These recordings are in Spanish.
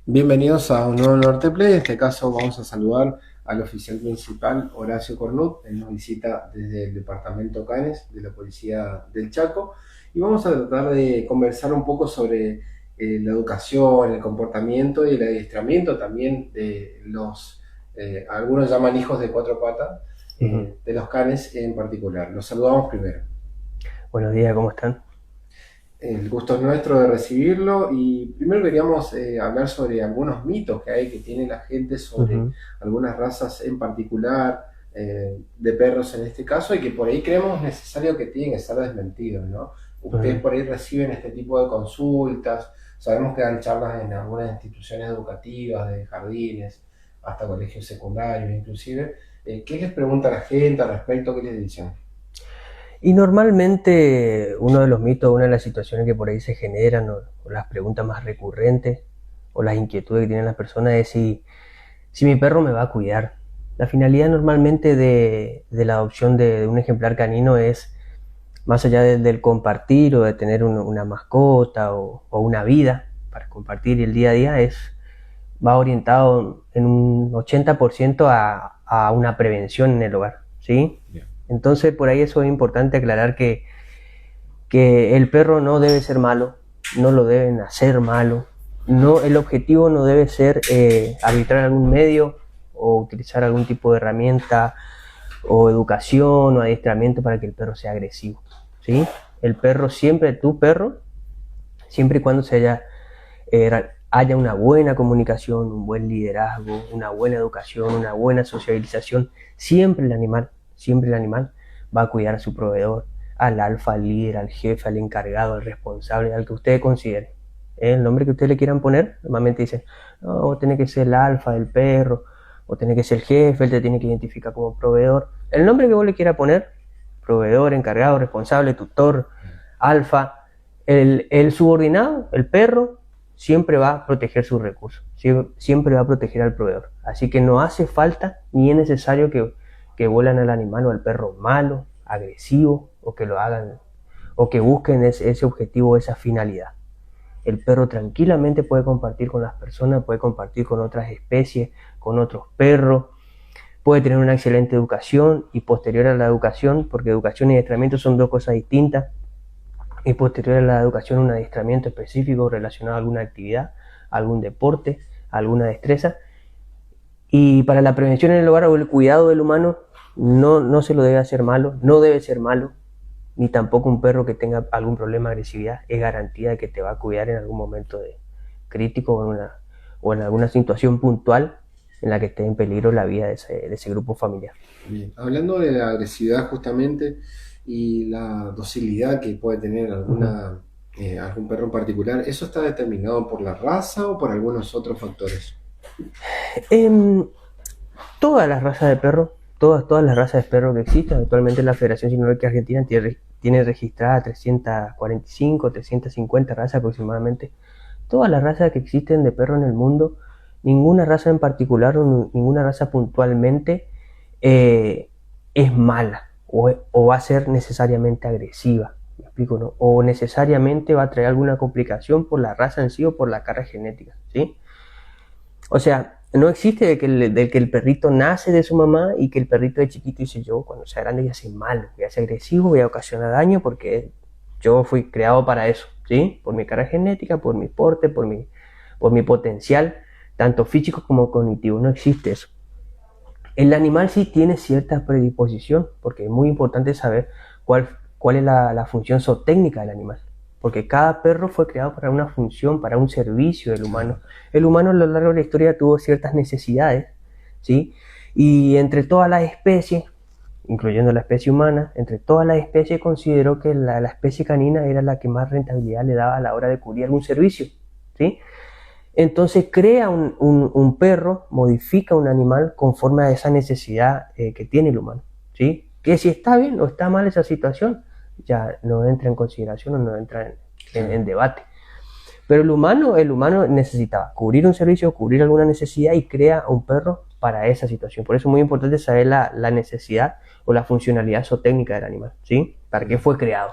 Bienvenidos a un nuevo Norteplay. En este caso vamos a saludar al oficial principal Horacio Cornut. Él nos visita desde el departamento Canes de la Policía del Chaco y vamos a tratar de conversar un poco sobre la educación, el comportamiento y el adiestramiento también de los, algunos llaman hijos de cuatro patas, Ujú. de los canes en particular. Los saludamos primero. Buenos días, ¿cómo están? El gusto es nuestro de recibirlo y primero queríamos hablar sobre algunos mitos que hay que tiene la gente sobre Ujú. algunas razas en particular, de perros en este caso, y que por ahí creemos necesario que tienen que ser desmentidos, ¿no? Ustedes Ujú. por ahí reciben este tipo de consultas, sabemos que dan charlas en algunas instituciones educativas, de jardines, hasta colegios secundarios inclusive. ¿Qué les pregunta la gente al respecto? ¿Qué les dicen? Y normalmente uno de los mitos, una de las situaciones que por ahí se generan, o las preguntas más recurrentes, o las inquietudes que tienen las personas es si mi perro me va a cuidar. La finalidad normalmente de la adopción de un ejemplar canino es, más allá del compartir o de tener una mascota o una vida para compartir el día a día, va orientado en un 80% a una prevención en el hogar, ¿sí? Bien. Entonces por ahí eso es importante aclarar que el perro no debe ser malo, no lo deben hacer malo, no, el objetivo no debe ser arbitrar algún medio o utilizar algún tipo de herramienta o educación o adiestramiento para que el perro sea agresivo, ¿sí? El perro siempre, tu perro, siempre y cuando haya una buena comunicación, un buen liderazgo, una buena educación, una buena sociabilización, siempre el animal va a cuidar a su proveedor, al alfa, al líder, al jefe, al encargado, al responsable, al que ustedes consideren. El nombre que ustedes le quieran poner, normalmente dicen, no, tiene que ser el alfa del perro, o tiene que ser el jefe, él te tiene que identificar como proveedor. El nombre que vos le quieras poner, proveedor, encargado, responsable, tutor, alfa, el subordinado, el perro, siempre va a proteger sus recursos, siempre va a proteger al proveedor. Así que no hace falta ni es necesario que vuelan al animal o al perro malo, agresivo, o que lo hagan, o que busquen ese objetivo, esa finalidad. El perro tranquilamente puede compartir con las personas, puede compartir con otras especies, con otros perros, puede tener una excelente educación y posterior a la educación, porque educación y adiestramiento son dos cosas distintas, y posterior a la educación un adiestramiento específico relacionado a alguna actividad, algún deporte, alguna destreza. Y para la prevención en el hogar o el cuidado del humano no se lo debe hacer malo, no debe ser malo, ni tampoco un perro que tenga algún problema de agresividad es garantía de que te va a cuidar en algún momento de crítico o en alguna situación puntual en la que esté en peligro la vida de ese grupo familiar. Bien. Hablando de la agresividad justamente y la docilidad que puede tener Uh -huh. algún perro en particular, ¿eso está determinado por la raza o por algunos otros factores? En todas las razas de perros, todas las razas de perros que existen, actualmente la Federación Sinológica Argentina tiene registrada 345, 350 razas aproximadamente. Todas las razas que existen de perro en el mundo, ninguna raza en particular o ninguna raza puntualmente eh, es mala o va a ser necesariamente agresiva. ¿Me explico? ¿No? O necesariamente va a traer alguna complicación por la raza en sí o por la carga genética. ¿Sí? O sea, no existe de que el perrito nace de su mamá y que el perrito de chiquito dice yo cuando sea grande voy a ser malo, voy a ser agresivo, voy a ocasionar daño porque yo fui creado para eso, ¿sí? Por mi carga genética, por mi porte, por mi potencial, tanto físico como cognitivo. No existe eso. El animal sí tiene cierta predisposición, porque es muy importante saber cuál es la función zootécnica del animal. Porque cada perro fue creado para una función, para un servicio del humano. El humano a lo largo de la historia tuvo ciertas necesidades, ¿sí? Y entre todas las especies, incluyendo la especie humana, entre todas las especies consideró que la especie canina era la que más rentabilidad le daba a la hora de cubrir algún servicio, ¿sí? Entonces crea un perro, modifica un animal conforme a esa necesidad que tiene el humano, ¿sí? Que si está bien o está mal esa situación, ya no entra en consideración o no entra Claro. en debate. Pero el humano necesitaba cubrir un servicio, cubrir alguna necesidad y crea un perro para esa situación. Por eso es muy importante saber la necesidad o la funcionalidad zootécnica del animal, ¿sí? ¿Para qué fue creado?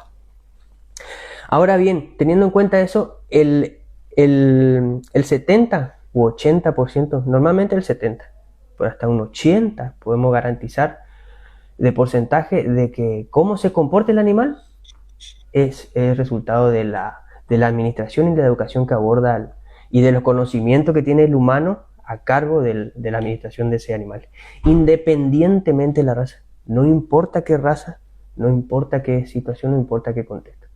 Ahora bien, teniendo en cuenta eso, el 70 u 80%, normalmente el 70%, pero hasta un 80% podemos garantizar de porcentaje de que cómo se comporta el animal es el resultado de la administración y de la educación que aborda y de los conocimientos que tiene el humano a cargo de la administración de ese animal, independientemente de la raza. No importa qué raza, no importa qué situación, no importa qué contexto.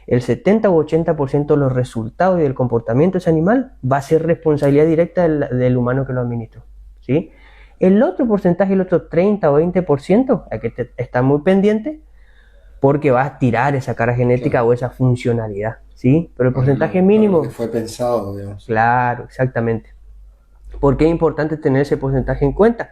El 70 u 80% de los resultados y del comportamiento de ese animal va a ser responsabilidad directa del humano que lo administró, ¿sí? El otro porcentaje, el otro 30 o 20%, hay que estar muy pendiente porque va a tirar esa carga genética, claro, o esa funcionalidad, ¿sí? Pero el porcentaje mínimo... Que fue pensado, digamos. Claro, exactamente. ¿Por qué es importante tener ese porcentaje en cuenta?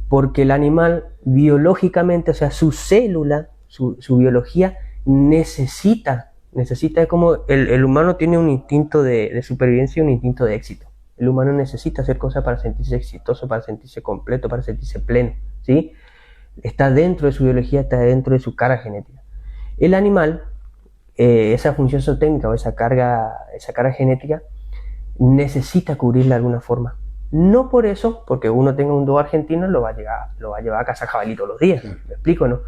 Porque el animal biológicamente, o sea, su célula, su biología necesita, es como el humano tiene un instinto de supervivencia y un instinto de éxito. El humano necesita hacer cosas para sentirse exitoso, para sentirse completo, para sentirse pleno, ¿sí? Está dentro de su biología, está dentro de su carga genética. El animal, esa función zootécnica o esa carga genética, necesita cubrirla de alguna forma. No por eso, porque uno tenga un dogo argentino, lo va a llevar a cazar jabalí todos los días, ¿me explico, no?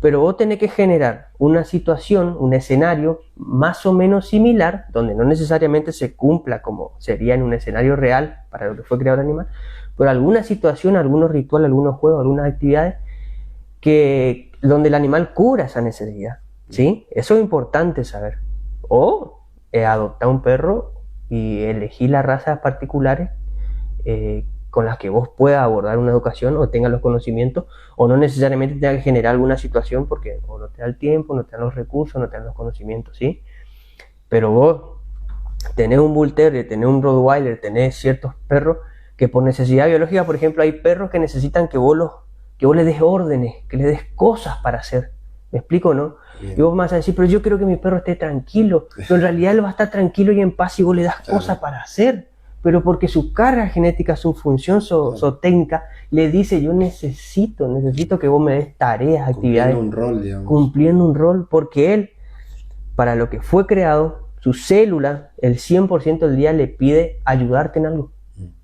Pero vos tenés que generar una situación, un escenario más o menos similar, donde no necesariamente se cumpla como sería en un escenario real para lo que fue creado el animal, pero alguna situación, algunos rituales, algunos juegos, algunas actividades donde el animal cura esa necesidad, ¿sí? Eso es importante saber. O adoptar un perro y elegir las razas particulares con las que vos puedas abordar una educación o tengas los conocimientos, o no necesariamente tengas que generar alguna situación porque o no te da el tiempo, no te dan los recursos, no te dan los conocimientos, ¿sí? Pero vos tenés un Bull Terrier, tenés un Rottweiler, tenés ciertos perros que por necesidad biológica, por ejemplo, hay perros que necesitan que vos les des órdenes, que les des cosas para hacer. ¿Me explico, no? Bien. Y vos me vas a decir, pero yo quiero que mi perro esté tranquilo. Pero en realidad él va a estar tranquilo y en paz si vos le das cosas para hacer. Pero porque su carga genética, su función zootécnica, le dice, yo necesito que vos me des tareas, actividades. Cumpliendo un rol, digamos. Cumpliendo un rol, porque él, para lo que fue creado, su célula, el 100% del día le pide ayudarte en algo.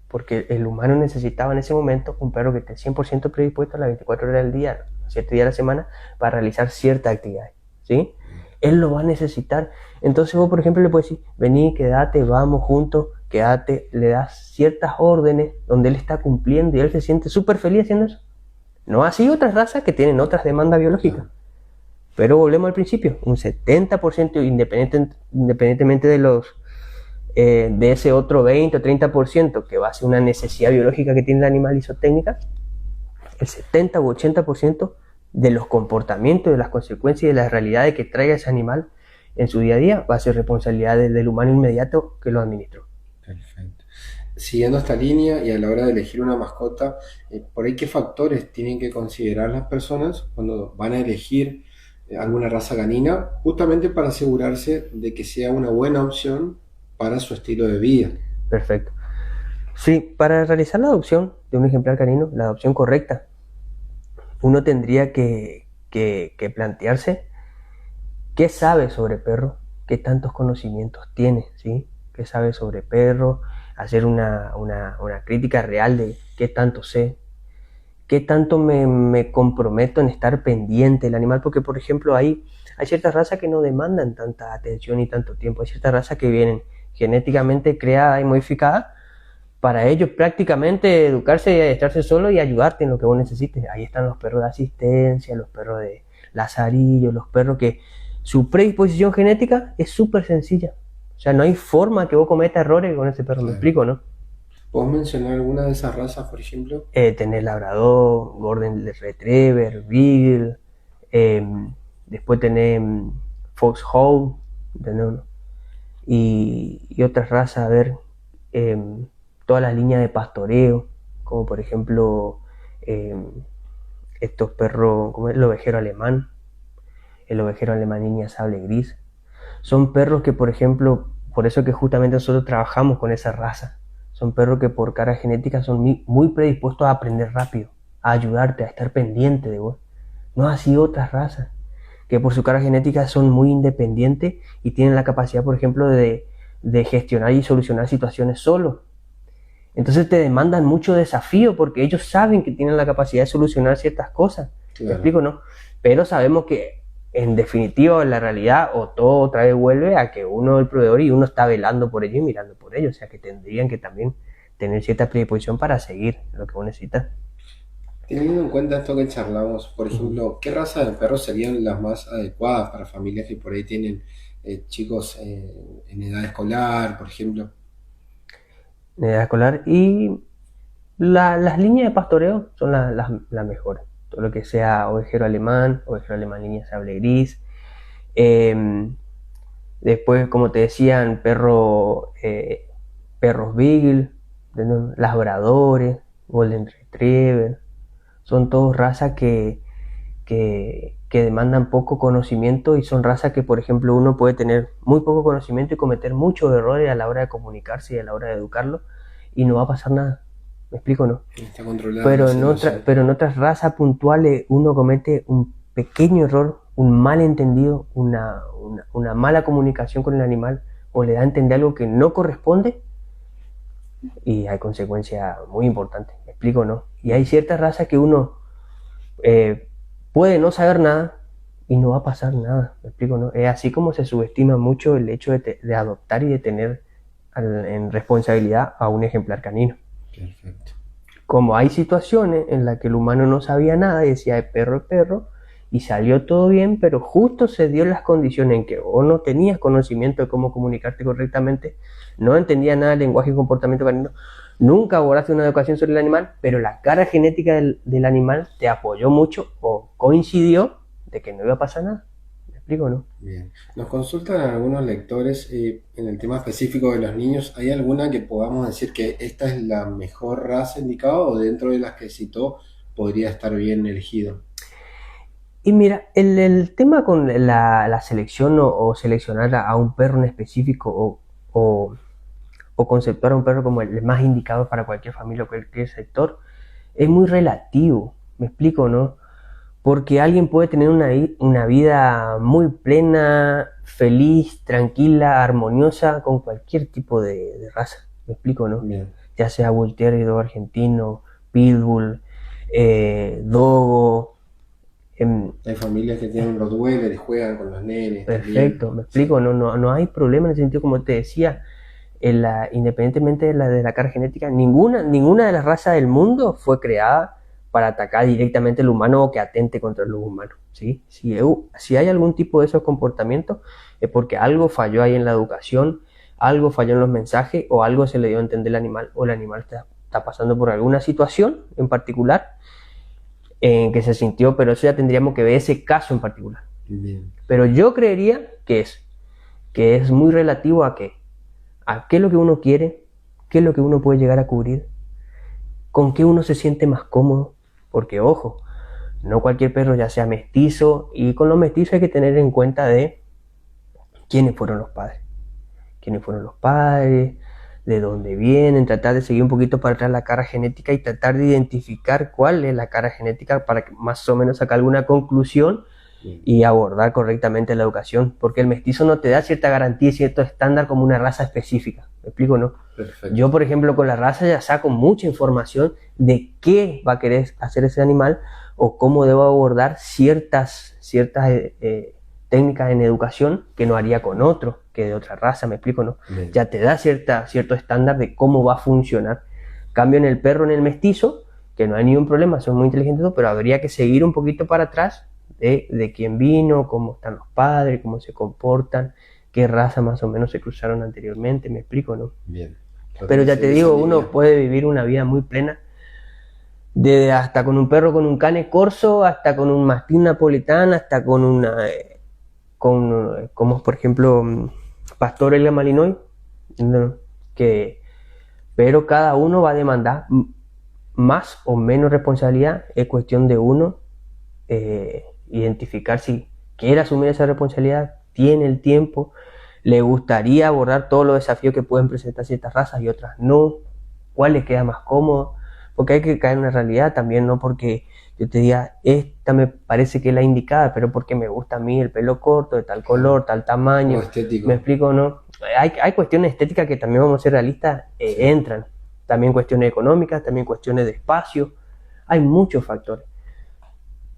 Porque el humano necesitaba en ese momento un perro que esté 100% predispuesto a las 24 horas del día, 7 días a la semana, para realizar ciertas actividades, ¿sí? Él lo va a necesitar. Entonces vos, por ejemplo, le puedes decir, vení, quédate, vamos juntos, quédate, le das ciertas órdenes donde él está cumpliendo y él se siente súper feliz haciendo eso. No así otras razas que tienen otras demandas biológicas. Pero volvemos al principio, un 70% independientemente de ese otro 20 o 30% que va a ser una necesidad biológica que tiene el animal y zootécnica, el 70 u 80% de los comportamientos, de las consecuencias y de las realidades que traiga ese animal en su día a día va a ser responsabilidad del humano inmediato que lo administró. Perfecto. Siguiendo esta línea y a la hora de elegir una mascota, ¿por ahí qué factores tienen que considerar las personas cuando van a elegir alguna raza canina, justamente para asegurarse de que sea una buena opción para su estilo de vida? Perfecto. Sí, para realizar la adopción de un ejemplar canino, la adopción correcta, uno tendría que plantearse qué sabe sobre perro, qué tantos conocimientos tiene, ¿sí? Qué sabe sobre perro, hacer una crítica real de qué tanto sé, qué tanto me comprometo en estar pendiente del animal, porque por ejemplo hay ciertas razas que no demandan tanta atención y tanto tiempo, hay ciertas razas que vienen genéticamente creadas y modificadas para ellos prácticamente educarse y adiestrarse solo y ayudarte en lo que vos necesites. Ahí están los perros de asistencia, los perros de lazarillo, los perros que su predisposición genética es súper sencilla. O sea, no hay forma que vos cometas errores con ese perro, ¿me explico, no? ¿Puedes mencionar alguna de esas razas, por ejemplo? Tenés Labrador, Golden Retriever, Beagle, después tenés Foxhound, ¿entendés? Y otras razas, a ver, todas las líneas de pastoreo, como por ejemplo estos perros, como el ovejero alemán línea sable gris. Son perros que, por ejemplo, por eso que justamente nosotros trabajamos con esa raza, son perros que por carga genética son muy predispuestos a aprender rápido, a ayudarte, a estar pendiente de vos. No así otras razas, que por su carga genética son muy independientes y tienen la capacidad, por ejemplo, de gestionar y solucionar situaciones solos. Entonces te demandan mucho desafío porque ellos saben que tienen la capacidad de solucionar ciertas cosas. ¿Me Claro. explico, no? Pero sabemos que en definitiva en la realidad o todo otra vez vuelve a que uno es el proveedor y uno está velando por ellos y mirando por ellos. O sea que tendrían que también tener cierta predisposición para seguir lo que vos necesitas. Teniendo en cuenta esto que charlamos, por Ujú. ejemplo, ¿qué raza de perros serían las más adecuadas para familias que por ahí tienen chicos en edad escolar, por ejemplo? En edad escolar. Y las líneas de pastoreo son las mejores. Todo lo que sea ovejero alemán línea sable gris. Eh, Después, como te decían, perros Beagle, labradores, Golden Retriever. Son todos razas que demandan poco conocimiento y son razas que, por ejemplo, uno puede tener muy poco conocimiento y cometer muchos errores a la hora de comunicarse y a la hora de educarlo y no va a pasar nada. ¿Me explico, no? Está controlada la situación. Pero en otras razas puntuales uno comete un pequeño error, un malentendido, una mala comunicación con el animal o le da a entender algo que no corresponde y hay consecuencias muy importantes. ¿Me explico, no? Y hay ciertas razas que uno eh, puede no saber nada y no va a pasar nada. ¿Me explico, no? Es así como se subestima mucho el hecho de adoptar y de tener en responsabilidad a un ejemplar canino. Perfecto. Como hay situaciones en las que el humano no sabía nada y decía es perro, y salió todo bien, pero justo se dio las condiciones en que vos no tenías conocimiento de cómo comunicarte correctamente, no entendías nada del lenguaje y comportamiento canino, nunca abordaste una educación sobre el animal, pero la cara genética del animal te apoyó mucho o coincidió de que no iba a pasar nada. ¿Me explico, no? Bien. Nos consultan algunos lectores en el tema específico de los niños. ¿Hay alguna que podamos decir que esta es la mejor raza indicada o dentro de las que citó podría estar bien elegido? Y mira, el tema con la selección o seleccionar a un perro en específico o, o conceptuar a un perro como el más indicado para cualquier familia o cualquier sector es muy relativo. ¿Me explico, no? Porque alguien puede tener una vida muy plena, feliz, tranquila, armoniosa con cualquier tipo de raza. ¿Me explico, no? Bien. Ya sea Bull Terrier, Dogo argentino, Pitbull, Dogo. Hay familias que tienen Rottweiler y juegan con los nenes también. Perfecto, me Sí. explico, no hay problema en el sentido, como te decía, independientemente de la carga genética, ninguna de las razas del mundo fue creada para atacar directamente al humano o que atente contra los humanos. ¿Sí? Si hay algún tipo de esos comportamientos es porque algo falló ahí en la educación, algo falló en los mensajes o algo se le dio a entender al animal o el animal está pasando por alguna situación en particular en que se sintió, pero eso ya tendríamos que ver ese caso en particular. Bien. Pero yo creería que es muy relativo a qué es lo que uno quiere, qué es lo que uno puede llegar a cubrir, con qué uno se siente más cómodo, porque ojo, no cualquier perro ya sea mestizo, y con los mestizos hay que tener en cuenta de quiénes fueron los padres, de dónde vienen, tratar de seguir un poquito para atrás la cara genética y tratar de identificar cuál es la cara genética para que más o menos sacar alguna conclusión Bien. y abordar correctamente la educación, porque el mestizo no te da cierta garantía y cierto estándar como una raza específica. ¿Me explico, no? Perfecto. Yo, por ejemplo, con la raza ya saco mucha información de qué va a querer hacer ese animal o cómo debo abordar ciertas técnicas en educación que no haría con otro, que de otra raza, ¿me explico, no? Bien. Ya te da cierto estándar de cómo va a funcionar. Cambio en el perro, en el mestizo, que no hay ningún problema, son muy inteligentes, pero habría que seguir un poquito para atrás de quién vino, cómo están los padres, cómo se comportan, qué raza más o menos se cruzaron anteriormente, ¿me explico, no? Bien. Pero ya te digo, uno puede vivir una vida muy plena, hasta con un perro, con un cane corso, hasta con un mastín napolitán, hasta como por ejemplo pastor belga malinois, ¿no? Pero cada uno va a demandar más o menos responsabilidad, es cuestión de uno identificar si quiere asumir esa responsabilidad, tiene el tiempo, le gustaría abordar todos los desafíos que pueden presentar ciertas razas y otras no, cuál le queda más cómodo, porque hay que caer en una realidad también, no porque yo te diga, esta me parece que es la indicada, pero porque me gusta a mí el pelo corto, de tal color, tal tamaño, O estético. ¿me explico o no? Hay cuestiones estéticas que también, vamos a ser realistas, Sí. entran, también cuestiones económicas, también cuestiones de espacio, hay muchos factores.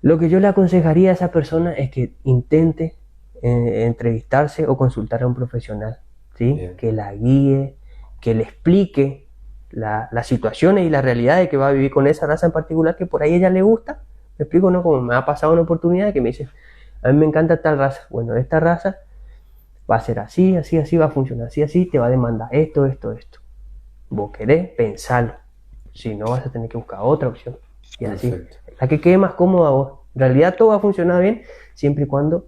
Lo que yo le aconsejaría a esa persona es que intente entrevistarse o consultar a un profesional, ¿sí? Que la guíe, que le explique las situaciones y las realidades que va a vivir con esa raza en particular, que por ahí a ella le gusta. Me explico, ¿no? Como me ha pasado una oportunidad que me dice, a mí me encanta tal raza. Bueno, esta raza va a ser así, así, así, va a funcionar así, así, te va a demandar esto, esto, esto. Vos querés, pensalo. Si no, vas a tener que buscar otra opción. Y así, la que quede más cómoda a vos. En realidad todo va a funcionar bien siempre y cuando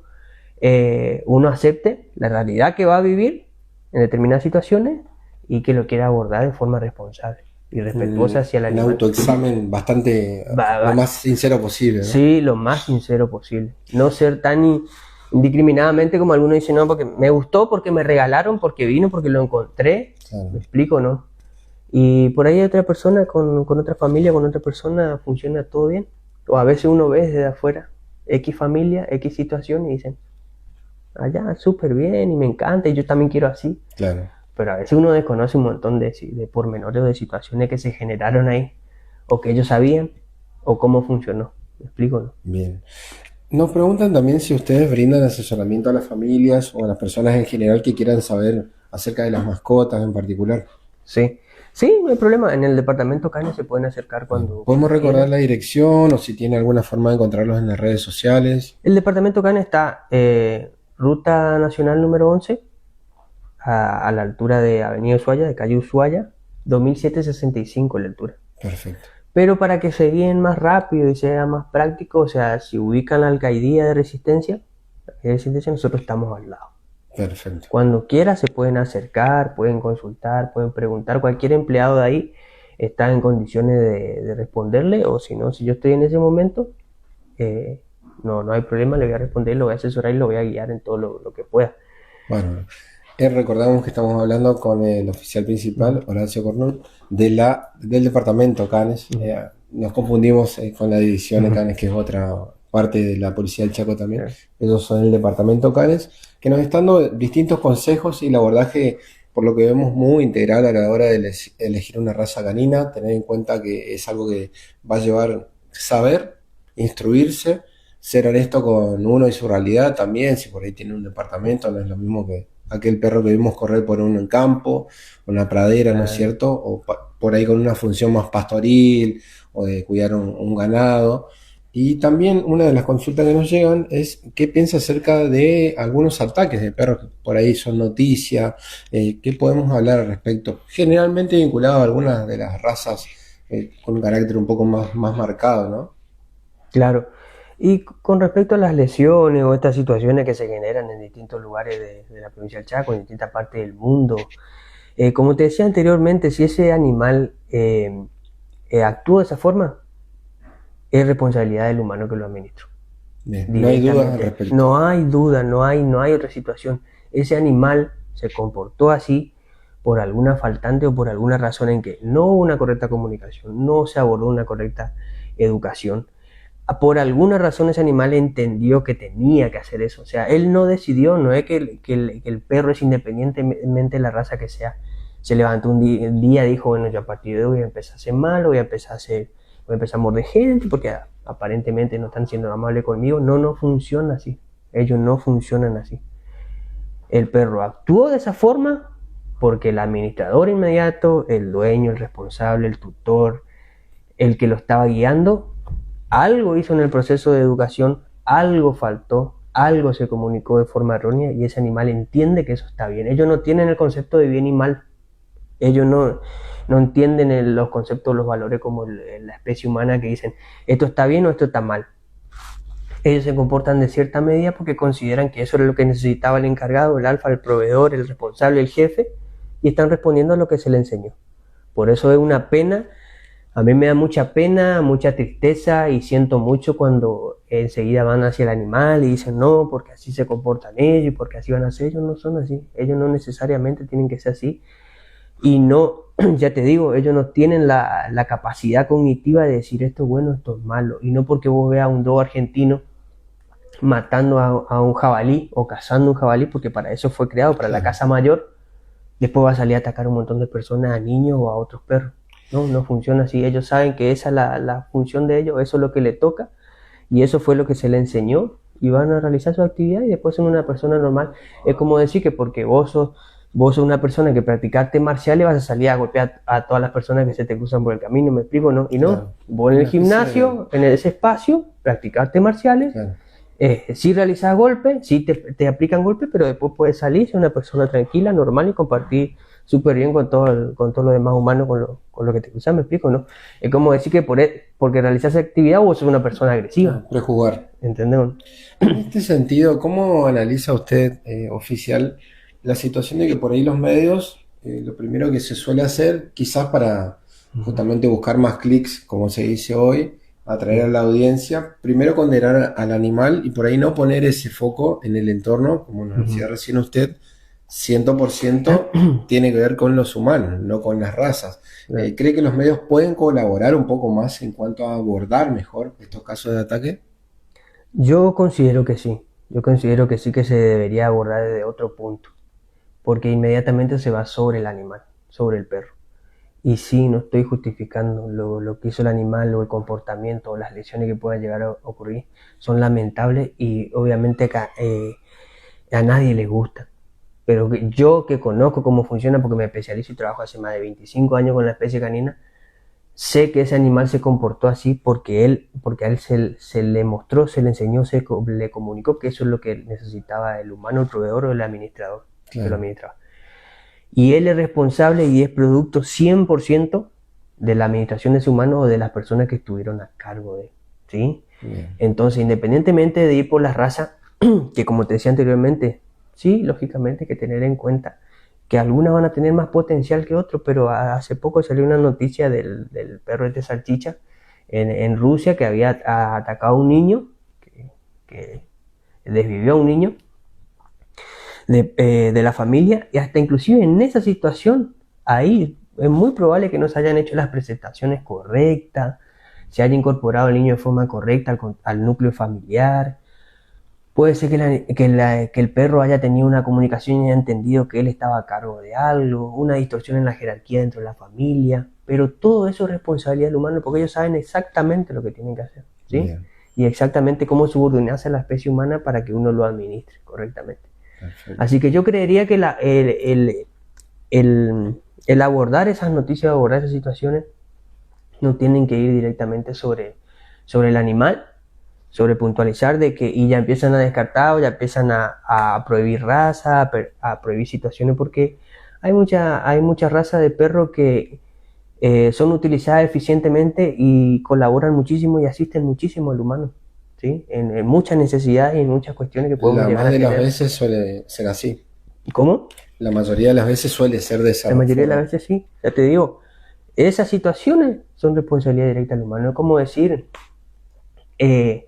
uno acepte la realidad que va a vivir en determinadas situaciones y que lo quiera abordar de forma responsable y respetuosa hacia el animal. Un autoexamen bastante lo más sincero posible, ¿no? Sí, lo más sincero posible. No ser tan indiscriminadamente como algunos dicen, no, porque me gustó, porque me regalaron, porque vino, porque lo encontré. Claro. ¿Me explico, no? Y por ahí otra persona, con otra familia, con otra persona, funciona todo bien. O a veces uno ve desde afuera X familia, X situación y dicen, allá, súper bien y me encanta y yo también quiero así. Claro. Pero a veces uno desconoce un montón de pormenores o de situaciones que se generaron ahí, o que ellos sabían, o cómo funcionó. ¿Me explico, no? Bien. Nos preguntan también si ustedes brindan asesoramiento a las familias o a las personas en general que quieran saber acerca de las mascotas en particular. Sí. Sí, no hay problema. En el departamento Canes se pueden acercar cuando... ¿Podemos recordar la dirección o si tiene alguna forma de encontrarlos en las redes sociales? El departamento Canes está Ruta Nacional número 11, a la altura de Avenida Ushuaia, de calle Ushuaia, 2765 la altura. Perfecto. Pero para que se guíen más rápido y sea más práctico, o sea, si ubican la alcaidía de Resistencia, nosotros estamos al lado. Perfecto. Cuando quiera se pueden acercar, pueden consultar, pueden preguntar. Cualquier empleado de ahí está en condiciones de responderle, o si no, si yo estoy en ese momento, no hay problema, le voy a responder, lo voy a asesorar y lo voy a guiar en todo lo que pueda. Bueno, recordamos que estamos hablando con el oficial principal, Horacio Cornut, del departamento Canes. Nos confundimos con la división de Canes, que es otra parte de la policía del Chaco también. Ellos son el departamento Canes, que nos están dando distintos consejos y el abordaje, por lo que vemos, muy integral a la hora de elegir una raza canina. Tener en cuenta que es algo que va a llevar saber, instruirse, ser honesto con uno y su realidad también. Si por ahí tiene un departamento, no es lo mismo que aquel perro que vimos correr por un campo, una pradera, ¿no es cierto? O por ahí con una función más pastoril o de cuidar un ganado. Y también una de las consultas que nos llegan es qué piensa acerca de algunos ataques de perros que por ahí son noticia, qué podemos hablar al respecto, generalmente vinculado a algunas de las razas con un carácter un poco más marcado, ¿no? Claro. Y con respecto a las lesiones o estas situaciones que se generan en distintos lugares de la provincia del Chaco, en distintas partes del mundo, como te decía anteriormente, si ese animal actúa de esa forma, es responsabilidad del humano que lo administra. No hay duda al respecto. No hay duda, no hay otra situación. Ese animal se comportó así por alguna faltante o por alguna razón en que no hubo una correcta comunicación, no se abordó una correcta educación. Por alguna razón ese animal entendió que tenía que hacer eso. O sea, él no decidió, no es que el perro es independientemente de la raza que sea. Se levantó un día y dijo, bueno, yo a partir de hoy voy a empezar a ser malo, voy a empezar a morder gente porque aparentemente no están siendo amables conmigo. No funciona así. Ellos no funcionan así. El perro actuó de esa forma porque el administrador inmediato, el dueño, el responsable, el tutor, el que lo estaba guiando, algo hizo en el proceso de educación, algo faltó, algo se comunicó de forma errónea y ese animal entiende que eso está bien. Ellos no tienen el concepto de bien y mal. Ellos no entienden los conceptos, los valores como la especie humana que dicen esto está bien o esto está mal. Ellos se comportan de cierta medida porque consideran que eso era lo que necesitaba el encargado, el alfa, el proveedor, el responsable, el jefe, y están respondiendo a lo que se le enseñó. Por eso es una pena. A mí me da mucha pena, mucha tristeza y siento mucho cuando enseguida van hacia el animal y dicen no, porque así se comportan ellos, porque así van a ser. Ellos no son así, ellos no necesariamente tienen que ser así. Y no, ya te digo, ellos no tienen la capacidad cognitiva de decir esto es bueno, esto es malo. Y no porque vos veas a un dogo argentino matando a un jabalí o cazando un jabalí, porque para eso fue creado, para la caza mayor, después va a salir a atacar a un montón de personas, a niños o a otros perros. No, no funciona así. Ellos saben que esa es la función de ellos, eso es lo que les toca y eso fue lo que se les enseñó y van a realizar su actividad y después son una persona normal. Es como decir que porque vos sos una persona que practica artes marciales vas a salir a golpear a todas las personas que se te cruzan por el camino, ¿me explico? ¿No? Y no, Claro. vos en el Una especie gimnasio, en ese espacio, practicas artes marciales, Claro. sí realizas golpes, sí te aplican golpes, pero después puedes salir, ser una persona tranquila, normal y compartir súper bien con con todos los demás humanos con lo que te cruzas, ¿me explico? ¿No? Es como decir que porque realizas actividad vos sos una persona agresiva, Prejugar. ¿entendés? En este sentido, ¿cómo analiza usted, oficial, la situación de que por ahí los medios, lo primero que se suele hacer, quizás para justamente buscar más clics, como se dice hoy, atraer a la audiencia, primero condenar al animal y por ahí no poner ese foco en el entorno, como nos decía recién usted, 100% tiene que ver con los humanos, no con las razas. Claro. ¿Cree que los medios pueden colaborar un poco más en cuanto a abordar mejor estos casos de ataque? Yo considero que sí, yo considero que sí que se debería abordar desde otro punto, porque inmediatamente se va sobre el animal, sobre el perro. Y sí, no estoy justificando lo que hizo el animal o el comportamiento o las lesiones que puedan llegar a ocurrir, son lamentables y obviamente a nadie le gusta. Pero yo que conozco cómo funciona, porque me especializo y trabajo hace más de 25 años con la especie canina, sé que ese animal se comportó así porque a él se le mostró, se le enseñó, le comunicó que eso es lo que necesitaba el humano, el proveedor o el administrador que lo Claro. administraba. Y él es responsable y es producto 100% de la administración de ese humano o de las personas que estuvieron a cargo de él, ¿sí? Bien. Entonces, independientemente de ir por la raza, que como te decía anteriormente, sí, lógicamente hay que tener en cuenta que algunas van a tener más potencial que otros, pero hace poco salió una noticia del perro de salchicha en Rusia que había atacado a un niño, que desvivió a un niño de la familia y hasta inclusive en esa situación, ahí es muy probable que no se hayan hecho las presentaciones correctas, se haya incorporado el niño de forma correcta al núcleo familiar. Puede ser que el perro haya tenido una comunicación y haya entendido que él estaba a cargo de algo, una distorsión en la jerarquía dentro de la familia, pero todo eso es responsabilidad del humano porque ellos saben exactamente lo que tienen que hacer, ¿sí? Bien. Y exactamente cómo subordinarse a la especie humana para que uno lo administre correctamente. Perfecto. Así que yo creería que el abordar esas noticias, abordar esas situaciones, no tienen que ir directamente sobre el animal, sobre puntualizar de que y ya empiezan a descartar o ya empiezan a prohibir raza, a prohibir situaciones, porque hay mucha raza de perro que son utilizadas eficientemente y colaboran muchísimo y asisten muchísimo al humano, ¿sí? En muchas necesidades y en muchas cuestiones que podemos La llegar más a de las tener. veces suele ser así. ¿Cómo? La mayoría de las veces suele ser de esa La mayoría de las forma. veces sí, ya te digo, esas situaciones son responsabilidad directa del humano. Es como decir eh,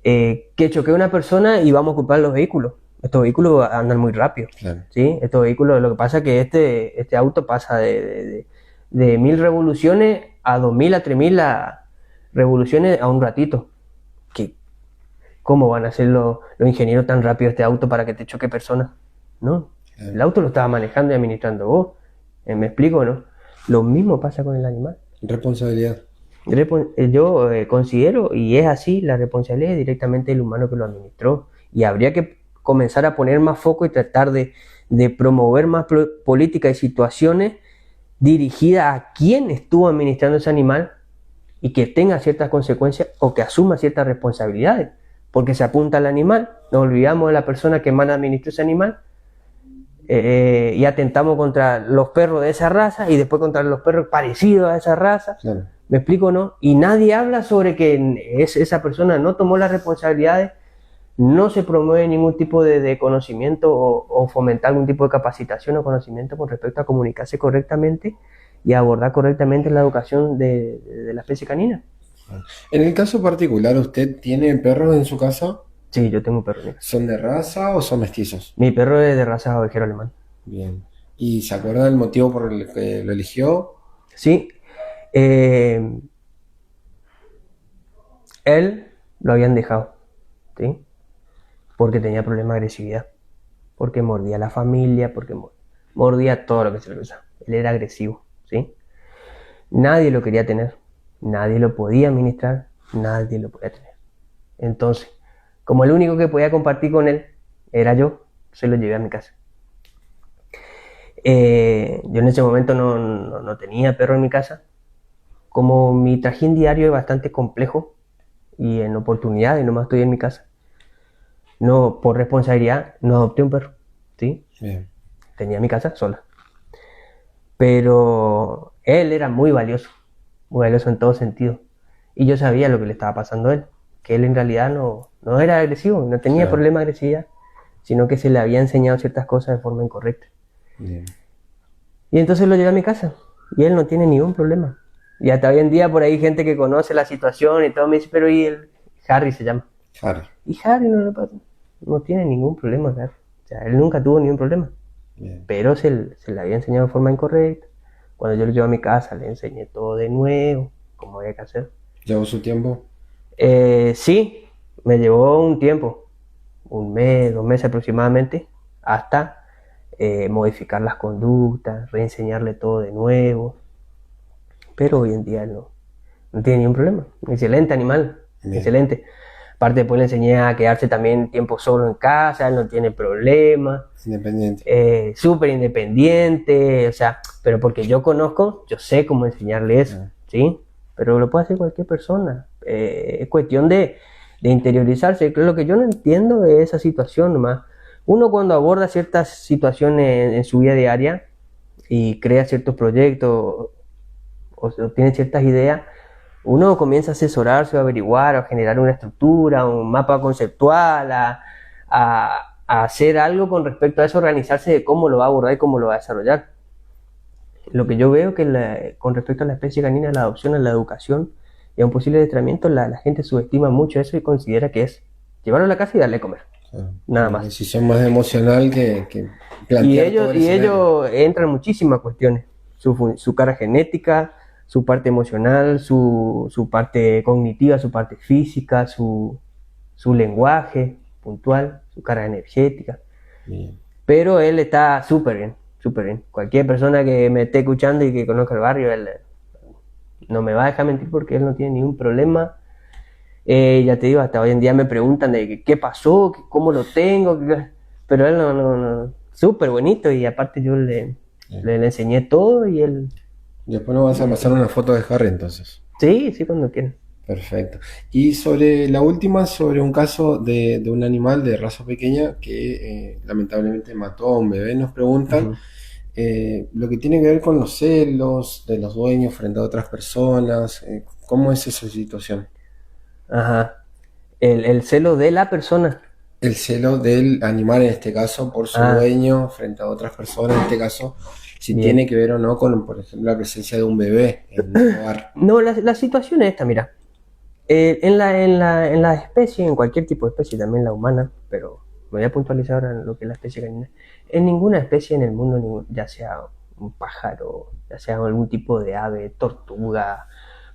que choquee una persona y vamos a ocupar los vehículos. Estos vehículos andan muy rápido, Claro. ¿sí? Estos vehículos, lo que pasa es que este auto pasa de 1000 revoluciones a 2000 a 3000 revoluciones a un ratito. ¿Cómo van a hacer los ingenieros tan rápido este auto para que te choque personas? ¿No? Claro. El auto lo estaba manejando y administrando vos. ¿Me explico, no? Lo mismo pasa con el animal. Responsabilidad. Yo considero, y es así, la responsabilidad es directamente del humano que lo administró. Y habría que comenzar a poner más foco y tratar de promover más políticas y situaciones dirigidas a quien estuvo administrando ese animal y que tenga ciertas consecuencias o que asuma ciertas responsabilidades. Porque se apunta al animal, nos olvidamos de la persona que más administró ese animal y atentamos contra los perros de esa raza y después contra los perros parecidos a esa raza. Claro. ¿Me explico, no? Y nadie habla sobre que esa persona no tomó las responsabilidades, no se promueve ningún tipo de conocimiento o fomentar algún tipo de capacitación o conocimiento con respecto a comunicarse correctamente y abordar correctamente la educación de la especie canina. En el caso particular, ¿usted tiene perros en su casa? Sí, yo tengo un perro negro. ¿Son de raza o son mestizos? Mi perro es de raza ovejero alemán. Bien. ¿Y se acuerda del motivo por el que lo eligió? Sí, él lo habían dejado, ¿sí? Porque tenía problemas de agresividad, porque mordía a la familia, porque mordía todo lo que se le cruzaba. Él era agresivo, ¿sí? Nadie lo quería tener, nadie lo podía administrar, nadie lo podía tener. Entonces, como el único que podía compartir con él era yo, se lo llevé a mi casa. Yo en ese momento no tenía perro en mi casa. Como mi trajín diario es bastante complejo y en oportunidades nomás estoy en mi casa, no por responsabilidad no adopté un perro, ¿sí? Bien. Tenía mi casa sola. Pero él era muy valioso en todo sentido. Y yo sabía lo que le estaba pasando a él, que él en realidad no era agresivo, no tenía Claro. problema de agresividad, sino que se le había enseñado ciertas cosas de forma incorrecta. Bien. Y entonces lo llevé a mi casa y él no tiene ningún problema. Y hasta hoy en día por ahí gente que conoce la situación y todo me dice, pero ¿y él? Harry se llama. Harry. Y Harry no tiene ningún problema, Harry. O sea, él nunca tuvo ningún problema. Bien. Pero se le había enseñado de forma incorrecta. Cuando yo lo llevo a mi casa le enseñé todo de nuevo, cómo había que hacer. ¿Llevó su tiempo? Sí, me llevó un tiempo, un mes, 2 meses aproximadamente, hasta modificar las conductas, reenseñarle todo de nuevo. Pero hoy en día no tiene ningún problema. Excelente animal, Bien. excelente. Aparte después le enseñé a quedarse también tiempo solo en casa, él no tiene problema. Independiente. Súper independiente, o sea, pero porque yo conozco, yo sé cómo enseñarle eso, ¿sí? Pero lo puede hacer cualquier persona. Es cuestión de interiorizarse. Lo que yo no entiendo es esa situación nomás. Uno cuando aborda ciertas situaciones en su vida diaria y crea ciertos proyectos o tiene ciertas ideas, uno comienza a asesorarse, a averiguar, a generar una estructura, un mapa conceptual, a hacer algo con respecto a eso, organizarse de cómo lo va a abordar y cómo lo va a desarrollar. Lo que yo veo que con respecto a la especie canina, a la adopción, a la educación y a un posible adiestramiento, la gente subestima mucho eso y considera que es llevarlo a la casa y darle a comer. Nada más. Una decisión más emocional que plantear todo el Y escenario. ellos entran muchísimas cuestiones. Su cara genética, su parte emocional, su parte cognitiva, su parte física, su lenguaje puntual, su carga energética. Bien. Pero él está súper bien, súper bien. Cualquier persona que me esté escuchando y que conozca el barrio, él no me va a dejar mentir porque él no tiene ningún problema. Ya te digo, hasta hoy en día me preguntan de qué pasó, cómo lo tengo, pero él no, súper bonito y aparte yo le enseñé todo y él... Después nos vas a pasar una foto de Harry entonces. Sí, cuando quieran. Perfecto. Y sobre la última, sobre un caso de un animal de raza pequeña que lamentablemente mató a un bebé, nos preguntan lo que tiene que ver con los celos de los dueños frente a otras personas. ¿Cómo es esa situación? Ajá. El celo de la persona. El celo del animal en este caso por su dueño frente a otras personas, en este caso, si Bien. tiene que ver o no con, por ejemplo, la presencia de un bebé en un hogar. No, la situación es esta, mira. En la especie, en cualquier tipo de especie, también la humana, pero me voy a puntualizar ahora en lo que es la especie canina. En ninguna especie en el mundo, ya sea un pájaro, ya sea algún tipo de ave, tortuga,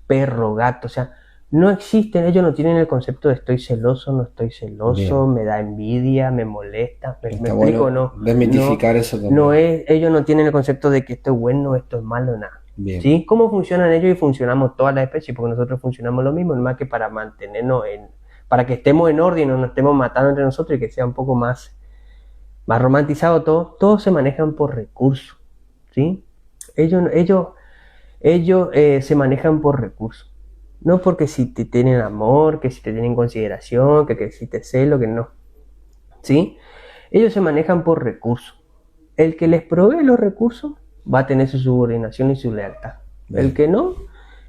perro, gato, o sea, no existen, ellos no tienen el concepto de estoy celoso, no estoy celoso, Bien. me da envidia, me molesta, me Está explico, bueno no. desmitificar eso también. Ellos no tienen el concepto de que esto es bueno, esto es malo, nada. Bien. ¿Sí? ¿Cómo funcionan ellos y funcionamos todas las especies? Porque nosotros funcionamos lo mismo, más que para mantenernos para que estemos en orden y no nos estemos matando entre nosotros y que sea un poco más romantizado todo. Todos se manejan por recursos, ¿sí? Ellos se manejan por recursos. No porque si te tienen amor, que si te tienen consideración, que si te celo, que no. ¿Sí? Ellos se manejan por recursos. El que les provee los recursos va a tener su subordinación y su lealtad. Bien. El que no,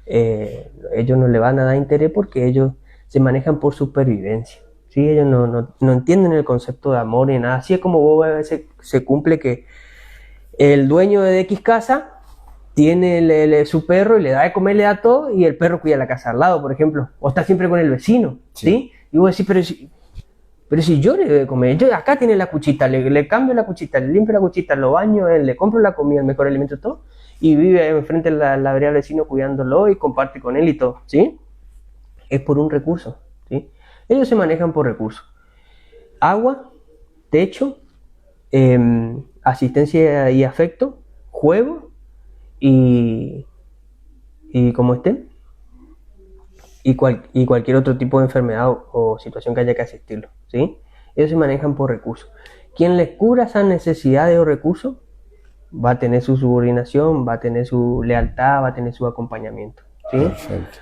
ellos no le van a dar interés porque ellos se manejan por supervivencia. ¿Sí? Ellos no entienden el concepto de amor ni nada. Así es como vos a veces se cumple que el dueño de X casa tiene su perro y le da de comer, le da todo y el perro cuida la casa al lado, por ejemplo. O está siempre con el vecino, ¿sí? Y vos decís, pero si yo le doy de comer, yo acá tiene la cuchita, le cambio la cuchita, le limpio la cuchita, lo baño, le compro la comida, el mejor alimento, todo, y vive enfrente de la vereda del vecino cuidándolo y comparte con él y todo, ¿sí? Es por un recurso, ¿sí? Ellos se manejan por recursos. Agua, techo, asistencia y afecto, juego y y como esté, y cualquier otro tipo de enfermedad o situación que haya que asistirlo, ¿sí? Ellos se manejan por recursos. Quien les cubra esas necesidades o recursos va a tener su subordinación, va a tener su lealtad, va a tener su acompañamiento, ¿sí? Perfecto.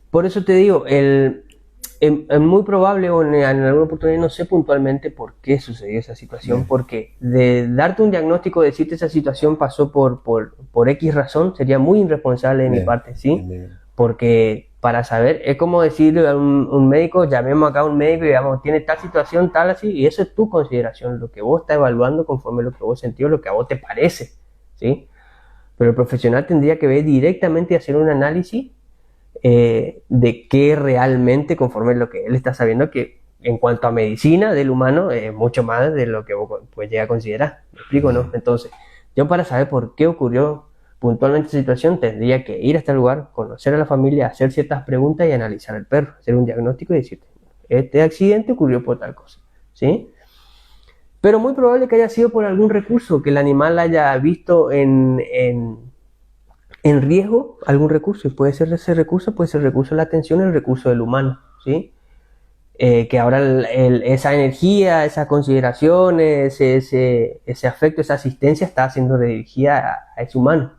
Por eso te digo, es muy probable, o en alguna oportunidad no sé puntualmente por qué sucedió esa situación, Bien. porque de darte un diagnóstico, decirte esa situación pasó por X razón, sería muy irresponsable de mi Bien. parte, ¿sí? Bien. Porque para saber, es como decirle a un médico, llamemos acá a un médico y digamos, tiene tal situación, tal así, y eso es tu consideración, lo que vos estás evaluando conforme a lo que vos sentís, lo que a vos te parece, ¿sí? Pero el profesional tendría que ver directamente y hacer un análisis de qué realmente, conforme a lo que él está sabiendo, que en cuanto a medicina del humano, es mucho más de lo que vos pues, llega a considerar. ¿Me explico, no? Entonces, yo para saber por qué ocurrió puntualmente esa situación, tendría que ir hasta el lugar, conocer a la familia, hacer ciertas preguntas y analizar al perro, hacer un diagnóstico y decirte, este accidente ocurrió por tal cosa, ¿sí? Pero muy probable que haya sido por algún recurso, que el animal haya visto en riesgo algún recurso, y puede ser ese recurso, puede ser el recurso de la atención, el recurso del humano, ¿sí? Que ahora esa energía, esas consideraciones, ese afecto, esa asistencia está siendo redirigida a ese humano.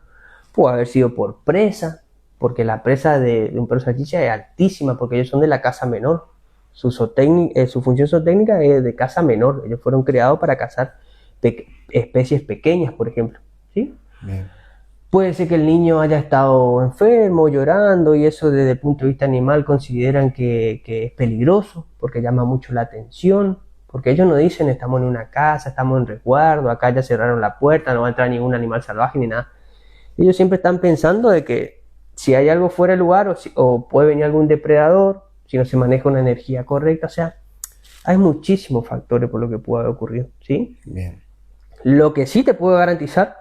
Puede haber sido por presa, porque la presa de un perro salchicha es altísima, porque ellos son de la caza menor. Su función zootécnica es de caza menor. Ellos fueron creados para cazar especies pequeñas, por ejemplo, ¿sí? Bien. Puede ser que el niño haya estado enfermo, llorando, y eso desde el punto de vista animal consideran que es peligroso, porque llama mucho la atención, porque ellos no dicen estamos en una casa, estamos en resguardo, acá ya cerraron la puerta, no va a entrar ningún animal salvaje ni nada. Ellos siempre están pensando de que si hay algo fuera de lugar o puede venir algún depredador, si no se maneja una energía correcta, o sea, hay muchísimos factores por lo que puede haber ocurrido, ¿sí? Bien. Lo que sí te puedo garantizar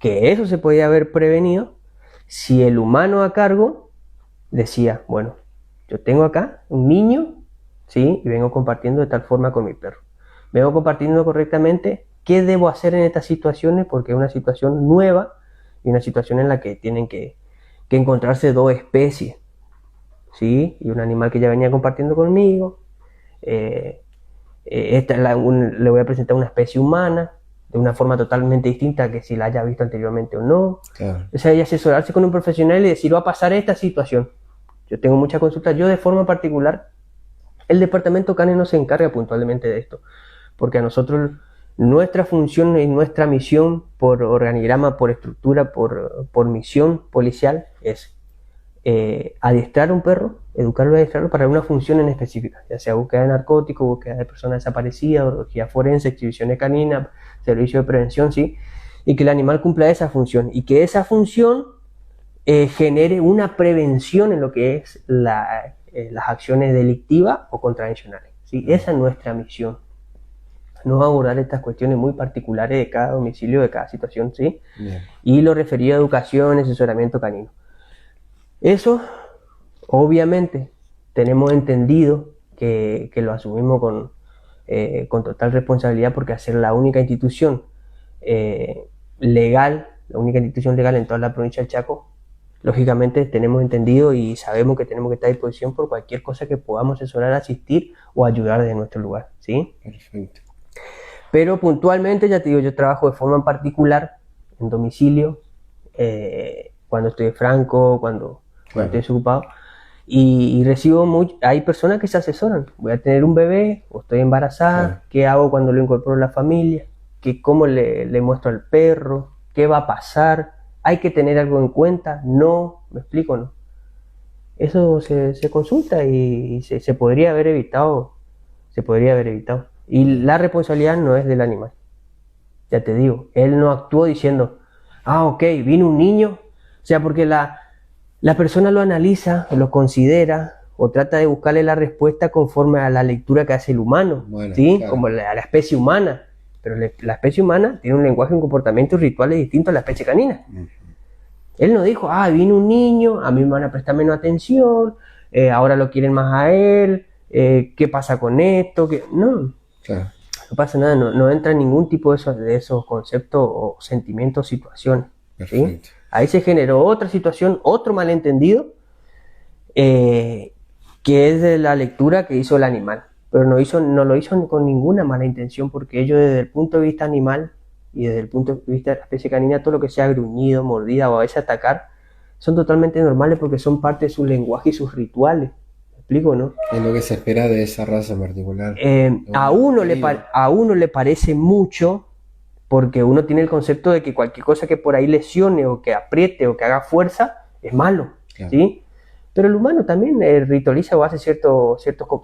que eso se podía haber prevenido si el humano a cargo decía, bueno, yo tengo acá un niño, ¿sí? Y vengo compartiendo de tal forma con mi perro. Vengo compartiendo correctamente qué debo hacer en estas situaciones porque es una situación nueva y una situación en la que tienen que encontrarse dos especies, ¿sí? Y un animal que ya venía compartiendo conmigo. Le voy a presentar una especie humana de una forma totalmente distinta que si la haya visto anteriormente o no. Claro. O sea, y asesorarse con un profesional y decir, va a pasar esta situación. Yo tengo muchas consultas, yo de forma particular, el departamento CANES no se encarga puntualmente de esto, porque a nosotros nuestra función y nuestra misión por organigrama, por estructura, por misión policial es adiestrar a un perro, educarlo y adiestrarlo para una función en específica, ya sea búsqueda de narcóticos, búsqueda de personas desaparecidas, orología forense, exhibiciones caninas, servicio de prevención, ¿sí? Y que el animal cumpla esa función y que esa función genere una prevención en lo que es las acciones delictivas o contravencionales, ¿sí? Esa es nuestra misión. No abordar estas cuestiones muy particulares de cada domicilio, de cada situación, ¿sí? Bien. Y lo referido a educación, asesoramiento canino. Eso, obviamente, tenemos entendido que lo asumimos con total responsabilidad porque hacer la única institución legal, la única institución legal en toda la provincia del Chaco, lógicamente tenemos entendido y sabemos que tenemos que estar a disposición por cualquier cosa que podamos asesorar, asistir o ayudar desde nuestro lugar, ¿sí? Perfecto. Pero puntualmente, ya te digo, yo trabajo de forma particular, en domicilio, cuando estoy de franco, cuando estoy desocupado, y recibo hay personas que se asesoran, voy a tener un bebé, o estoy embarazada, Claro. ¿qué hago cuando lo incorporo a la familia? ¿Cómo le muestro al perro? ¿Qué va a pasar? ¿Hay que tener algo en cuenta? No, ¿me explico, no? Eso se consulta y se podría haber evitado, Y la responsabilidad no es del animal. Ya te digo, él no actuó diciendo, ok, vino un niño. O sea, porque la persona lo analiza, lo considera, o trata de buscarle la respuesta conforme a la lectura que hace el humano, Bueno, ¿sí? claro. Como a la especie humana. Pero la especie humana tiene un lenguaje, un comportamiento y rituales distintos a la especie canina. Él no dijo, vino un niño, a mí me van a prestar menos atención, ahora lo quieren más a él, ¿qué pasa con esto? No, Claro. no pasa nada, no entra en ningún tipo de esos conceptos o sentimientos, situaciones. ¿Sí? Perfecto. Ahí se generó otra situación, otro malentendido, que es de la lectura que hizo el animal. Pero no lo hizo con ninguna mala intención, porque ellos desde el punto de vista animal y desde el punto de vista de la especie canina, todo lo que sea gruñido, mordida o a veces atacar, son totalmente normales porque son parte de su lenguaje y sus rituales. ¿Me explico, no? Es lo que se espera de esa raza en particular. A uno le parece mucho porque uno tiene el concepto de que cualquier cosa que por ahí lesione o que apriete o que haga fuerza es malo, Claro. ¿sí? Pero el humano también ritualiza o hace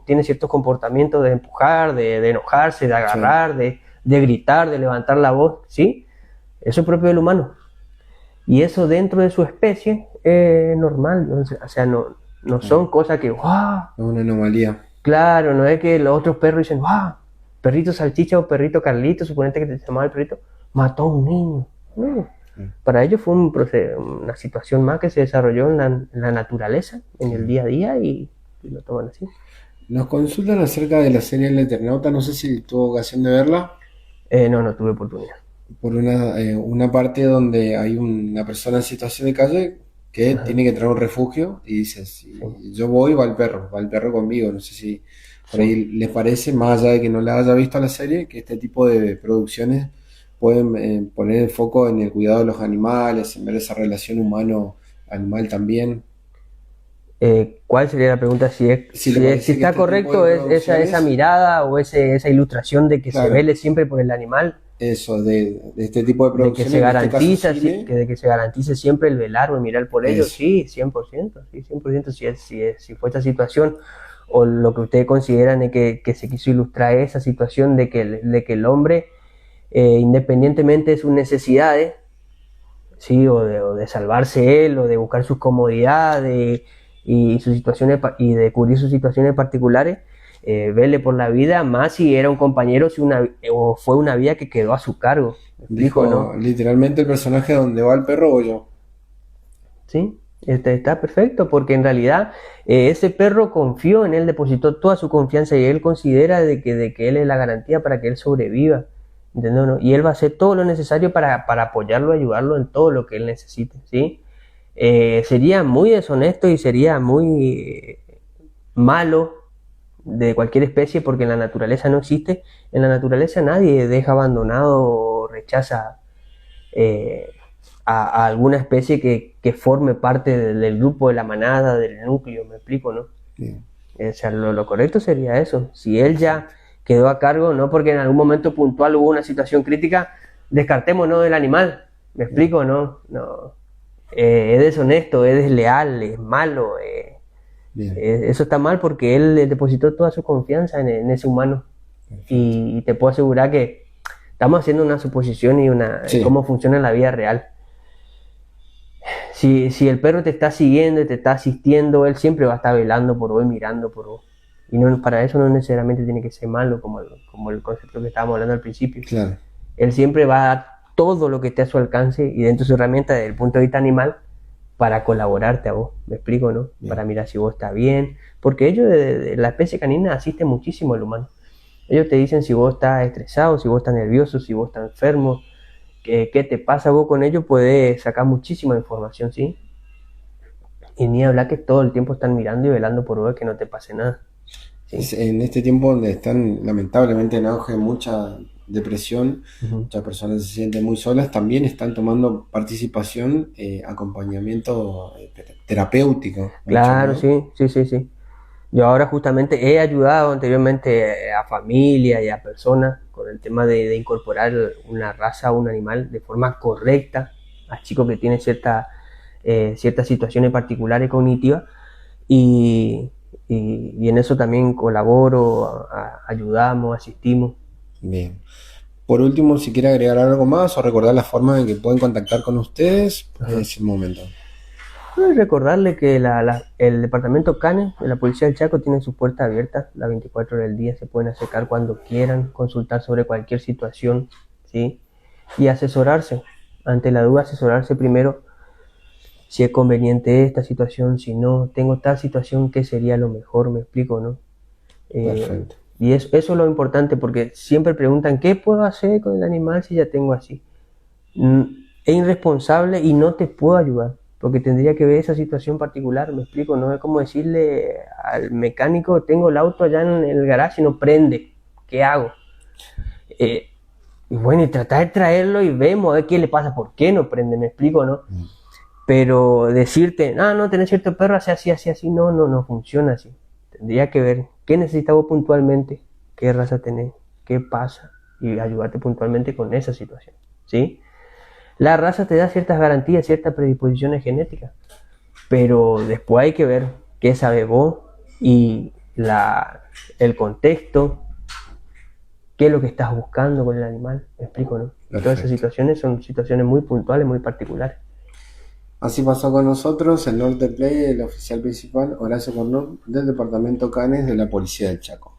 tiene ciertos comportamientos de empujar, de enojarse, de agarrar, de gritar, de levantar la voz, ¿sí? Eso es propio del humano. Y eso dentro de su especie es normal, ¿no? O sea, no son cosas que, ¡wow! Es una anomalía. Claro, no es que los otros perros dicen, ¡wow! Perrito Salchicha o perrito Carlito, suponete que te llamaba el perrito, mató a un niño. No. Para ellos fue una situación más que se desarrolló en la naturaleza, en el día a día, y lo toman así. Nos consultan acerca de la serie El Eternauta, no sé si tuvo ocasión de verla, No tuve oportunidad. por una parte donde hay una persona en situación de calle que tiene que traer un refugio y dice, si yo voy, va el perro conmigo, no sé si por ahí les parece, más allá de que no la haya visto la serie, que este tipo de producciones pueden poner el foco en el cuidado de los animales, en ver esa relación humano-animal también. ¿Cuál sería la pregunta? Si Si le parece que está este correcto tipo de esa producciones, mirada o esa ilustración de que se claro, vele siempre por el animal, eso, de este tipo de de que se producciones, en este caso garantiza, cine, de que se garantice siempre el velar o el mirar por ellos, eso, sí, 100%, sí, 100%, si fue esta situación o lo que ustedes consideran de que se quiso ilustrar esa situación de que el hombre, independientemente de sus necesidades, sí, o de salvarse él, o de buscar sus comodidades y sus situaciones y de cubrir sus situaciones particulares, vele por la vida, más si era un compañero o fue una vida que quedó a su cargo. ¿Me explico, dijo no? literalmente el personaje donde va el perro o yo. Sí, está perfecto, porque en realidad ese perro confió en él, depositó toda su confianza y él considera de que él es la garantía para que él sobreviva. ¿Entiendes, no? Y él va a hacer todo lo necesario para apoyarlo, ayudarlo en todo lo que él necesite, ¿sí? Sería muy deshonesto y sería muy malo de cualquier especie, porque en la naturaleza no existe. En la naturaleza nadie deja abandonado o rechaza eh, a alguna especie que forme parte del grupo, de la manada, del núcleo, me explico, ¿no? Bien. O sea, lo correcto sería eso. Si él ya quedó a cargo, no porque en algún momento puntual hubo una situación crítica, descartémonos del animal. ¿Me explico? No, no. Es deshonesto, es desleal, es malo. Bien. Eso está mal porque él depositó toda su confianza en ese humano. Y te puedo asegurar que estamos haciendo una suposición y Sí. cómo funciona en la vida real. Si el perro te está siguiendo y te está asistiendo, él siempre va a estar velando por vos, mirando por vos. Y no, para eso no necesariamente tiene que ser malo, como el concepto que estábamos hablando al principio. Claro. Él siempre va a dar todo lo que esté a su alcance y dentro de su herramienta desde el punto de vista animal para colaborarte a vos. ¿Me explico, no? Bien. Para mirar si vos estás bien. Porque ellos, de la especie canina, asisten muchísimo al humano. Ellos te dicen si vos estás estresado, si vos estás nervioso, si vos estás enfermo, qué te pasa. Vos con ellos puedes sacar muchísima información, ¿sí? Y ni hablar que todo el tiempo están mirando y velando por vos que no te pase nada. ¿Sí? En este tiempo donde están lamentablemente en auge mucha depresión, Uh-huh. muchas personas se sienten muy solas, también están tomando participación, acompañamiento terapéutico, Claro, mucho, ¿no? sí. Yo ahora justamente he ayudado anteriormente a familias y a personas con el tema de incorporar una raza o un animal de forma correcta a chicos que tienen ciertas situaciones particulares cognitivas y en eso también colaboro, ayudamos, asistimos. Bien. Por último, si quiere agregar algo más o recordar la forma en que pueden contactar con ustedes, Ajá. es el momento. Y recordarle que el departamento CANES de la Policía del Chaco tiene sus puertas abiertas las 24 horas del día, se pueden acercar cuando quieran, consultar sobre cualquier situación, ¿sí? Y asesorarse, ante la duda asesorarse primero si es conveniente esta situación, si no, tengo tal situación, ¿qué sería lo mejor? Me explico, ¿no? Perfecto. Y eso es lo importante porque siempre preguntan, ¿qué puedo hacer con el animal si ya tengo así? es irresponsable y no te puedo ayudar, porque tendría que ver esa situación particular, me explico, no es como decirle al mecánico, tengo el auto allá en el garage y no prende, ¿qué hago? Y bueno, y tratar de traerlo y vemos a ver qué le pasa, por qué no prende, me explico, ¿no? Pero decirte, no, tenés cierto perro, hace así, así, así, no funciona así. Tendría que ver qué necesitas vos puntualmente, qué raza tenés, qué pasa, y ayudarte puntualmente con esa situación, ¿sí? La raza te da ciertas garantías, ciertas predisposiciones genéticas, pero después hay que ver qué sabes vos y el contexto, qué es lo que estás buscando con el animal, me explico, ¿no? Todas esas situaciones son situaciones muy puntuales, muy particulares. Así pasó con nosotros el Norte Play, el oficial principal Horacio Cornut del departamento Canes de la Policía del Chaco.